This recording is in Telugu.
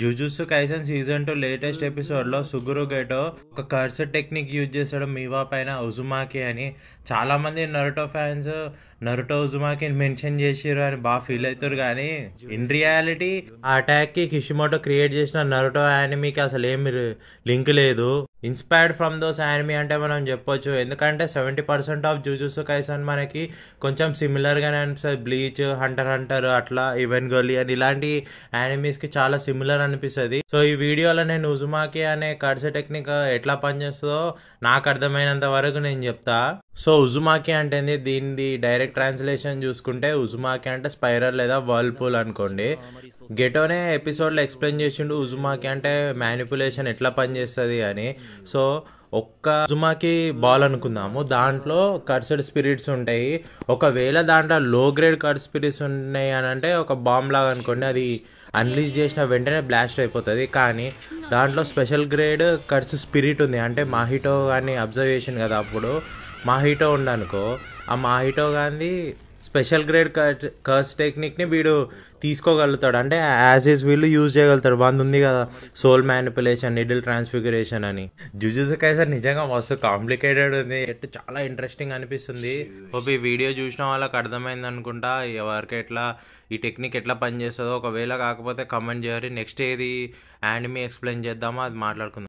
జుజుత్సు కైసెన్ సీజన్ 2 లేటెస్ట్ ఎపిసోడ్లో సుగురు గెటో ఒక కర్స్ టెక్నిక్ యూజ్ చేస్తాడు మీవా పైన ఉజుమాకి అని. చాలామంది నరుటో ఫ్యాన్స్ నరుటో ఉజుమాకిని మెన్షన్ చేసిర్రు అని బాగా ఫీల్ అవుతారు, కానీ ఇన్ రియాలిటీ ఆ అటాక్కి కిషిమోటో క్రియేట్ చేసిన నరుటో యానిమీకి అసలు ఏమి లింక్ లేదు. ఇన్స్పైర్డ్ ఫ్రమ్ దోస్ యానిమీ అంటే మనం చెప్పొచ్చు, ఎందుకంటే 70% ఆఫ్ జుజుత్సు కైసెన్ మనకి కొంచెం సిమిలర్గానే అనిపిస్తుంది. బ్లీచ్, హంటర్ హంటర్, అట్లా ఈవెన్ గోలీ అని ఇలాంటి యానిమీస్కి చాలా సిమిలర్ అనిపిస్తుంది. సో ఈ వీడియోలో నేను ఉజుమాకి అనే కర్స్ టెక్నిక్ ఎట్లా పనిచేస్తుందో నాకు అర్థమైనంత వరకు నేను చెప్తా. సో ఉజుమాకి అంటే దీని డైరెక్ట్ ట్రాన్స్లేషన్ చూసుకుంటే ఉజుమాకి అంటే స్పైరల్ లేదా వర్ల్పూల్ అనుకోండి. గెటోనే ఎపిసోడ్లో ఎక్స్ప్లెయిన్ చేసిండు ఉజుమాకి అంటే మ్యానిపులేషన్ ఎట్లా పనిచేస్తుంది అని. సో ఒక్క ఉజుమాకి బాల్ అనుకుందాము, దాంట్లో కర్స్డ్ స్పిరిట్స్ ఉంటాయి. ఒకవేళ దాంట్లో లో గ్రేడ్ కర్స్ స్పిరిట్స్ ఉన్నాయి అని అంటే ఒక బాంబ్ లాగా అనుకోండి, అది అన్లీజ్ చేసిన వెంటనే బ్లాస్ట్ అయిపోతుంది. కానీ దాంట్లో స్పెషల్ గ్రేడ్ కర్స్ స్పిరిట్ ఉంది, అంటే మాహిటో కానీ అబ్జర్వేషన్ కదా, అప్పుడు మాహిటో ఉండనుకో, ఆ మాహిటో కానీ స్పెషల్ గ్రేడ్ కర్స్ టెక్నిక్ని వీడు తీసుకోగలుగుతాడు, అంటే యాజ్ ఈజ్ వీళ్ళు యూజ్ చేయగలుగుతాడు. వంద ఉంది కదా సోల్ మ్యానిపులేషన్, నిడిల్ ట్రాన్స్ఫిగరేషన్ అని. జుజుత్సు కైసెన్ నిజంగా మస్తు కాంప్లికేటెడ్ ఉంది, చాలా ఇంట్రెస్టింగ్ అనిపిస్తుంది. ఈ వీడియో చూసిన వాళ్ళకి అర్థమైంది అనుకుంటా ఎవరికి ఎట్లా ఈ టెక్నిక్ ఎట్లా పనిచేస్తుందో. ఒకవేళ కాకపోతే కమెంట్ చేయరు, నెక్స్ట్ ఏది యానిమీ ఎక్స్ప్లెయిన్ చేద్దామో అది మాట్లాడుకుందాం.